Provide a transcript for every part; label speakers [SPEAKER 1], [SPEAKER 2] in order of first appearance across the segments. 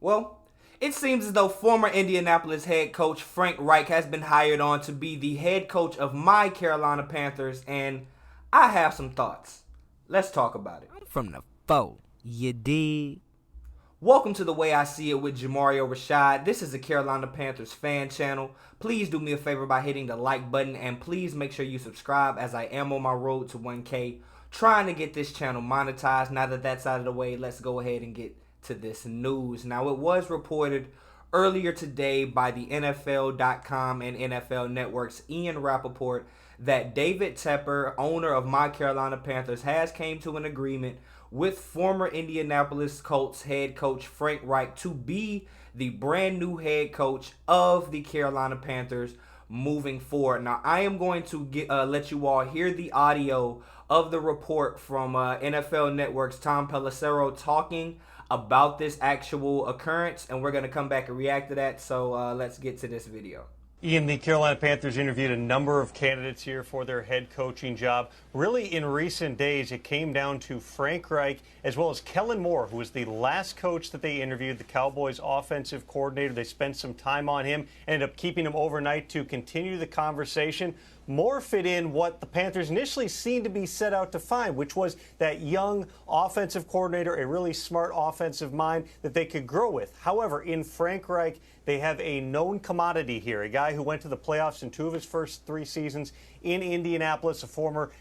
[SPEAKER 1] Well, it seems as though former Indianapolis head coach Frank Reich has been hired on to be the head coach of my Carolina Panthers, and I have some thoughts. Let's talk about it.
[SPEAKER 2] I'm from the foe. You dig?
[SPEAKER 1] Welcome to The Way I See It with Jamario Rashad. This is the Carolina Panthers fan channel. Please do me a favor by hitting the like button, and please make sure you subscribe as I am on my road to 1K. Trying to get this channel monetized. Now that that's out of the way, let's go ahead and get to this news. Now, it was reported earlier today by the NFL.com and NFL Network's Ian Rappaport that David Tepper, owner of my Carolina Panthers, has came to an agreement with former Indianapolis Colts head coach Frank Reich to be the brand new head coach of the Carolina Panthers moving forward. Now, I am going to let you all hear the audio of the report from NFL Network's Tom Pelissero talking about this actual occurrence, and we're going to come back and react to that. So let's get to this video.
[SPEAKER 3] Ian, the Carolina Panthers interviewed a number of candidates here for their head coaching job. Really, in recent days, it came down to Frank Reich as well as Kellen Moore, who was the last coach that they interviewed, the Cowboys offensive coordinator. They spent some time on him, ended up keeping him overnight to continue the conversation. Moore fit in what the Panthers initially seemed to be set out to find, which was that young offensive coordinator, a really smart offensive mind that they could grow with. However, in Frank Reich, they have a known commodity here, a guy who went to the playoffs in 2 of his first 3 seasons in Indianapolis, a former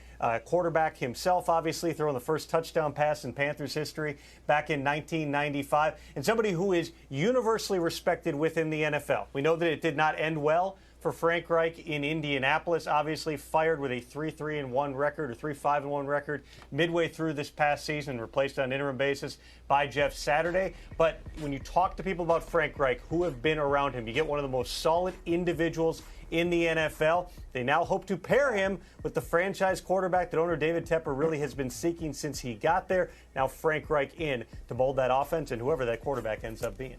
[SPEAKER 3] quarterback himself, obviously, throwing the first touchdown pass in Panthers history back in 1995, and somebody who is universally respected within the NFL. We know that it did not end well for Frank Reich in Indianapolis, obviously fired with a 3-3-1 record or 3-5-1 record midway through this past season, replaced on an interim basis by Jeff Saturday. But when you talk to people about Frank Reich who have been around him, you get one of the most solid individuals in the NFL. They now hope to pair him with the franchise quarterback that owner David Tepper really has been seeking since he got there. Now Frank Reich in to mold that offense and whoever that quarterback ends up being.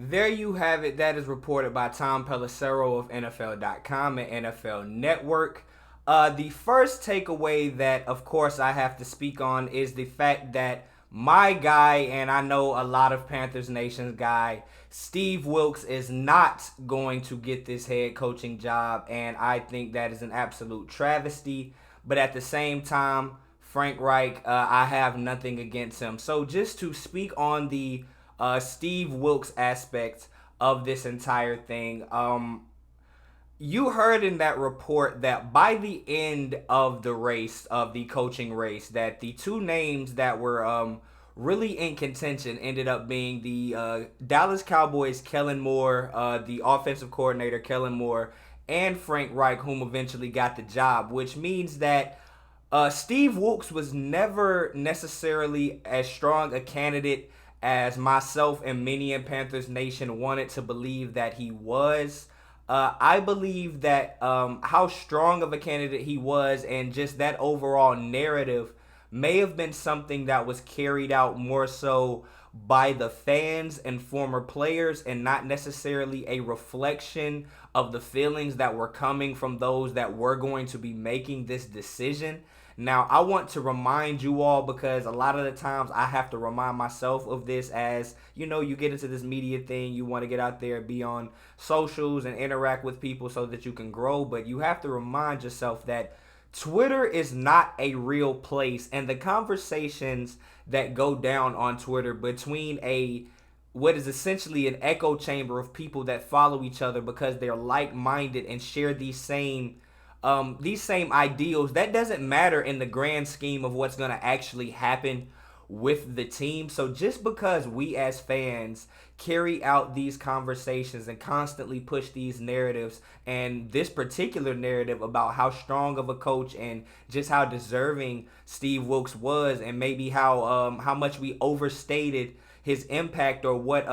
[SPEAKER 1] There you have it. That is reported by Tom Pelissero of NFL.com and NFL Network. The first takeaway that, of course, I have to speak on is the fact that my guy, and I know a lot of Panthers Nation's guy, Steve Wilkes, is not going to get this head coaching job, and I think that is an absolute travesty. But at the same time, Frank Reich, I have nothing against him. So just to speak on the Steve Wilkes aspect of this entire thing. You heard in that report that by the end of the race, of the coaching race, that the 2 names that were really in contention ended up being the Dallas Cowboys, Kellen Moore, the offensive coordinator, Kellen Moore, and Frank Reich, whom eventually got the job, which means that Steve Wilkes was never necessarily as strong a candidate as myself and many in Panthers Nation wanted to believe that he was. I believe that how strong of a candidate he was and just that overall narrative may have been something that was carried out more so by the fans and former players and not necessarily a reflection of the feelings that were coming from those that were going to be making this decision. Now, I want to remind you all, because a lot of the times I have to remind myself of this, as, you know, you get into this media thing, you want to get out there and be on socials and interact with people so that you can grow, but you have to remind yourself that Twitter is not a real place, and the conversations that go down on Twitter between what is essentially an echo chamber of people that follow each other because they're like-minded and share these same ideals, that doesn't matter in the grand scheme of what's going to actually happen with the team. So just because we as fans carry out these conversations and constantly push these narratives, and this particular narrative about how strong of a coach and just how deserving Steve Wilkes was, and maybe how much we overstated his impact, or what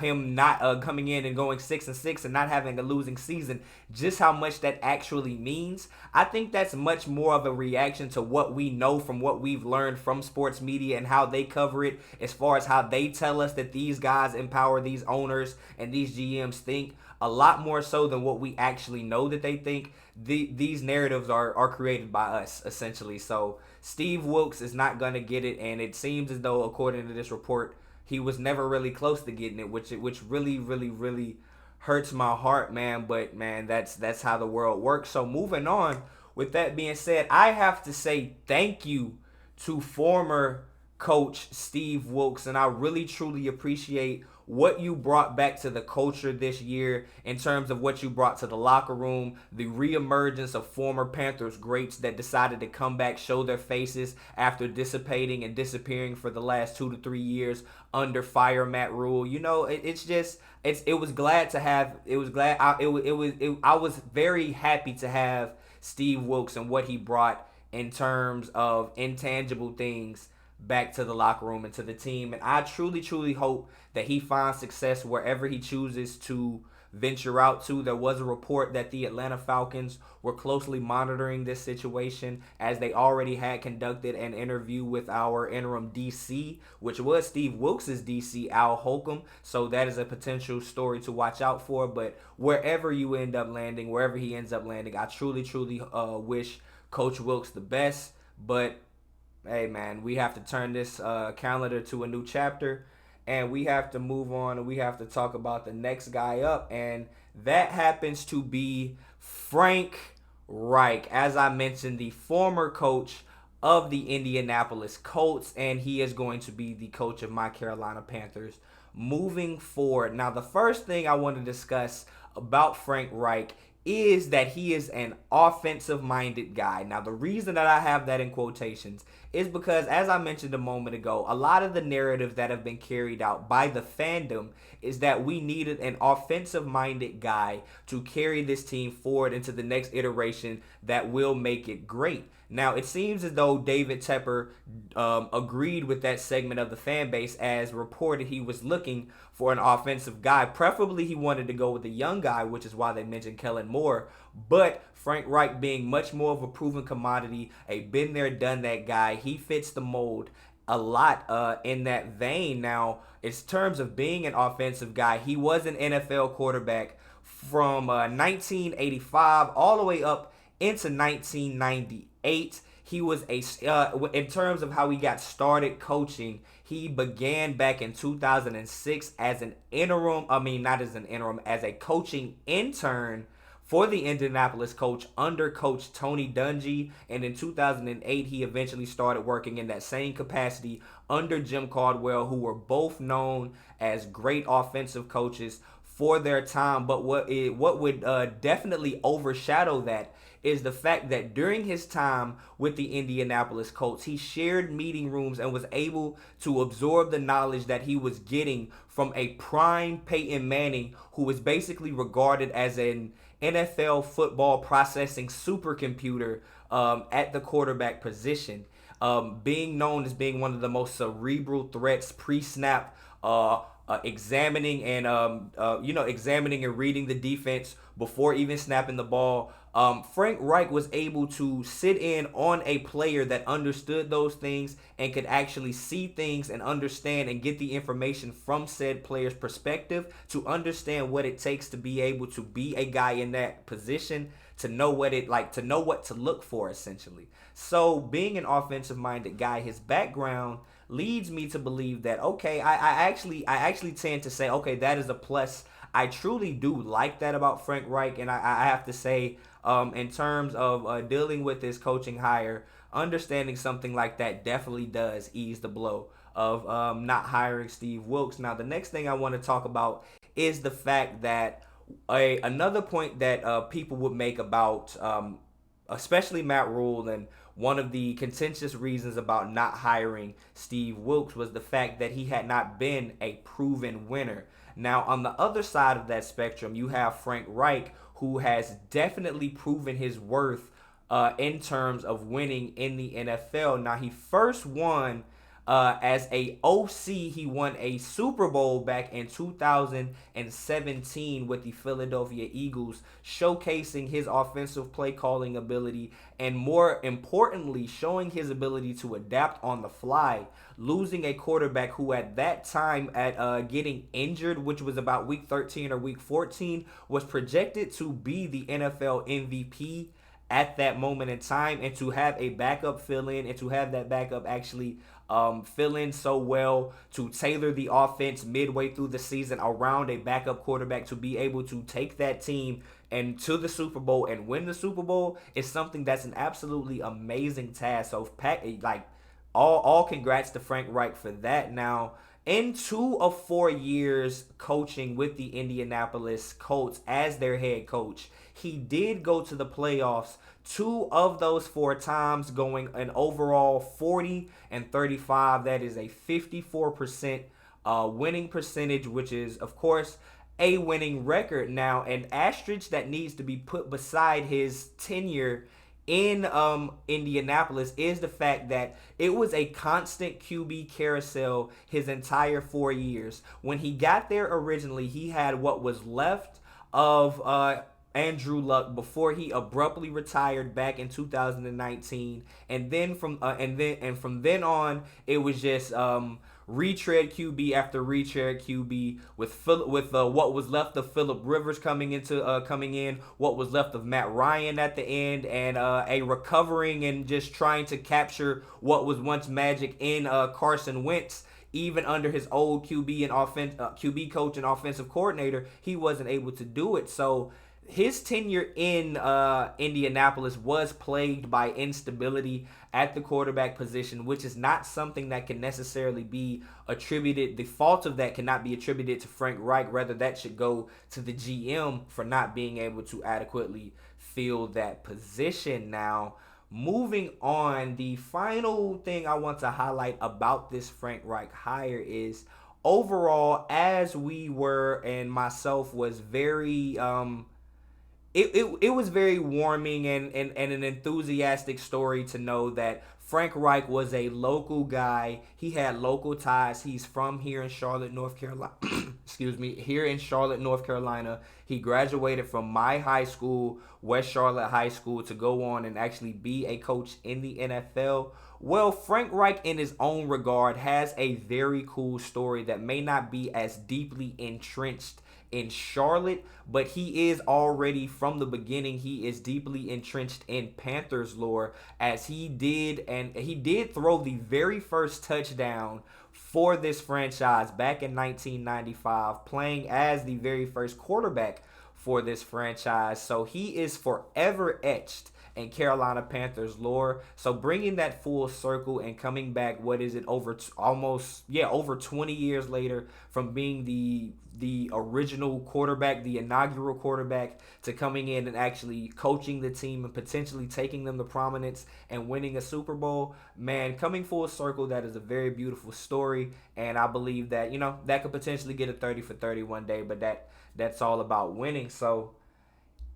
[SPEAKER 1] him not coming in and going 6-6 and not having a losing season, just how much that actually means. I think that's much more of a reaction to what we know from what we've learned from sports media and how they cover it, as far as how they tell us that these guys empower these owners and these GMs think, a lot more so than what we actually know that they think. These narratives are created by us, essentially. So Steve Wilkes is not going to get it, and it seems as though, according to this report, he was never really close to getting it, which really, really, really hurts my heart, man. But man, that's how the world works. So moving on. With that being said, I have to say thank you to former coach Steve Wilkes, and I really truly appreciate what you brought back to the culture this year in terms of what you brought to the locker room, the reemergence of former Panthers greats that decided to come back, show their faces after dissipating and disappearing for the last 2 to 3 years under Fire Matt Rule. You know, it was glad to have. It was glad. I was very happy to have Steve Wilkes and what he brought in terms of intangible things back to the locker room and to the team. And I truly, truly hope that he finds success wherever he chooses to venture out to. There was a report that the Atlanta Falcons were closely monitoring this situation, as they already had conducted an interview with our interim DC, which was Steve Wilkes' DC, Al Holcomb. So that is a potential story to watch out for. But wherever you end up landing, wherever he ends up landing, I truly, truly wish Coach Wilkes the best. But hey, man, we have to turn this calendar to a new chapter, and we have to move on, and we have to talk about the next guy up, and that happens to be Frank Reich. As I mentioned, the former coach of the Indianapolis Colts, and he is going to be the coach of my Carolina Panthers moving forward. Now, the first thing I want to discuss about Frank Reich is that he is an offensive-minded guy. Now, the reason that I have that in quotations is because, as I mentioned a moment ago, a lot of the narratives that have been carried out by the fandom is that we needed an offensive-minded guy to carry this team forward into the next iteration that will make it great. Now, it seems as though David Tepper agreed with that segment of the fan base, as reported he was looking for an offensive guy. Preferably, he wanted to go with a young guy, which is why they mentioned Kellen Moore. But Frank Reich, being much more of a proven commodity, a been there, done that guy, he fits the mold a lot in that vein. Now, in terms of being an offensive guy, he was an NFL quarterback from 1985 all the way up into 1998. He was in terms of how he got started coaching, he began back in 2006 as an interim, as a coaching intern for the Indianapolis Colts under Coach Tony Dungy. And in 2008, he eventually started working in that same capacity under Jim Caldwell, who were both known as great offensive coaches for their time. But what would definitely overshadow that is the fact that during his time with the Indianapolis Colts, he shared meeting rooms and was able to absorb the knowledge that he was getting from a prime Peyton Manning, who was basically regarded as an NFL football processing supercomputer at the quarterback position, being known as being one of the most cerebral threats pre-snap, examining and reading the defense before even snapping the ball. Frank Reich was able to sit in on a player that understood those things and could actually see things and understand and get the information from said player's perspective to understand what it takes to be able to be a guy in that position, to know what to look for, essentially. So being an offensive-minded guy, his background leads me to believe that, okay, I actually tend to say, okay, that is a plus. I truly do like that about Frank Reich, and I have to say, in terms of dealing with this coaching hire, understanding something like that definitely does ease the blow of not hiring Steve Wilkes. Now, the next thing I want to talk about is the fact that another point that people would make about especially Matt Rule, and one of the contentious reasons about not hiring Steve Wilkes was the fact that he had not been a proven winner. Now, on the other side of that spectrum, you have Frank Reich, who has definitely proven his worth in terms of winning in the NFL. Now, he first won as a OC. He won a Super Bowl back in 2017 with the Philadelphia Eagles, showcasing his offensive play calling ability and, more importantly, showing his ability to adapt on the fly, losing a quarterback who at that time at getting injured, which was about week 13 or week 14, was projected to be the NFL MVP at that moment in time, and to have a backup fill in, and to have that backup actually fill in so well, to tailor the offense midway through the season around a backup quarterback, to be able to take that team and to the Super Bowl and win the Super Bowl is something that's an absolutely amazing task. So, like, all congrats to Frank Reich for that. Now, in 2 of 4 years coaching with the Indianapolis Colts as their head coach, he did go to the playoffs 2 of those 4 times, going an overall 40-35. That is a 54% winning percentage, which is, of course, a winning record. Now, an asterisk that needs to be put beside his tenure in Indianapolis is the fact that it was a constant QB carousel his entire 4 years. When he got there originally, he had what was left of Andrew Luck before he abruptly retired back in 2019, and then from then on, it was just retread QB after retread QB with what was left of Phillip Rivers coming in, what was left of Matt Ryan at the end, and a recovering and just trying to capture what was once magic in Carson Wentz. Even under his old QB coach and offensive coordinator, he wasn't able to do it. So his tenure in Indianapolis was plagued by instability at the quarterback position, which is not something that can necessarily be attributed. The fault of that cannot be attributed to Frank Reich. Rather, that should go to the GM for not being able to adequately fill that position. Now, moving on, the final thing I want to highlight about this Frank Reich hire is overall, as we were and myself was very It was very warming and an enthusiastic story to know that Frank Reich was a local guy. He had local ties. He's from here in Charlotte, North Carolina. Here in Charlotte, North Carolina. He graduated from my high school, West Charlotte High School, to go on and actually be a coach in the NFL. Well, Frank Reich, in his own regard, has a very cool story that may not be as deeply entrenched in Charlotte, but he is already, from the beginning, he is deeply entrenched in Panthers lore, as he did throw the very first touchdown for this franchise back in 1995, playing as the very first quarterback for this franchise. So he is forever etched in Carolina Panthers lore. So bringing that full circle and coming back, over 20 years later from being the original quarterback, the inaugural quarterback, to coming in and actually coaching the team and potentially taking them to prominence and winning a Super Bowl. Man, coming full circle, that is a very beautiful story, and I believe that, that could potentially get a 30 for 30 one day, but that's all about winning. So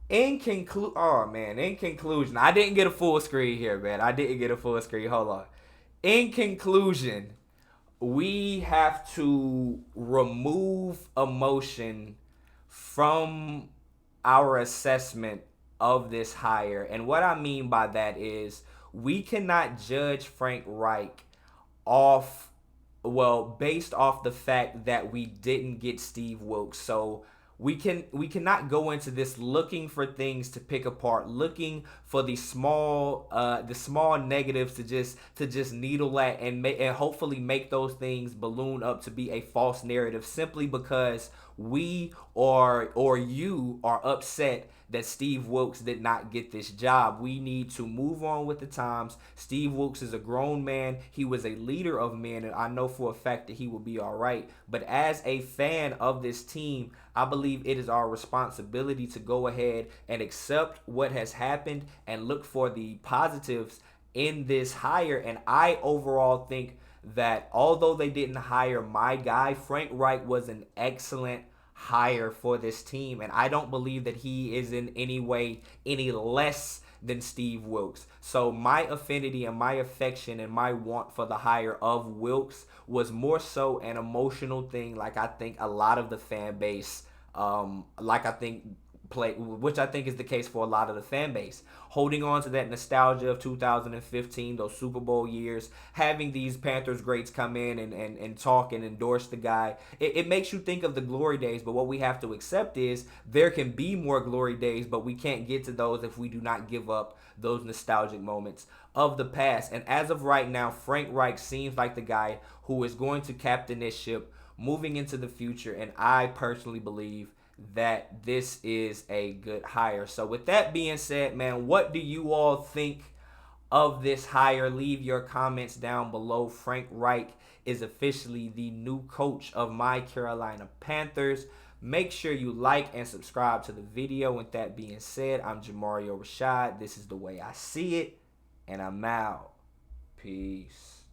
[SPEAKER 1] in conclusion, I didn't get a full screen here, man. Hold on. In conclusion, we have to remove emotion from our assessment of this hire. And what I mean by that is we cannot judge Frank Reich based off the fact that we didn't get Steve Wilkes. So we cannot go into this looking for things to pick apart, looking for the small negatives to just needle at and hopefully make those things balloon up to be a false narrative, simply because we or you are upset that Steve Wilkes did not get this job. We need to move on with the times. Steve Wilkes is a grown man. He was a leader of men, and I know for a fact that he will be all right. But as a fan of this team, I believe it is our responsibility to go ahead and accept what has happened and look for the positives in this hire. And I overall think that although they didn't hire my guy, Frank Reich was an excellent hire for this team, and I don't believe that he is in any way any less than Steve Wilkes. So my affinity and my affection and my want for the hire of Wilkes was more so an emotional thing, like I think a lot of the fan base, like I think play, which I think is the case for a lot of the fan base. Holding on to that nostalgia of 2015, those Super Bowl years, having these Panthers greats come in and talk and endorse the guy, it makes you think of the glory days. But what we have to accept is there can be more glory days, but we can't get to those if we do not give up those nostalgic moments of the past. And as of right now, Frank Reich seems like the guy who is going to captain this ship moving into the future, and I personally believe that this is a good hire. So with that being said, man, what do you all think of this hire? Leave your comments down below. Frank Reich is officially the new coach of my Carolina Panthers. Make sure you like and subscribe to the video. With that being said, I'm Jamario Rashad. This is the way I see it, and I'm out. Peace.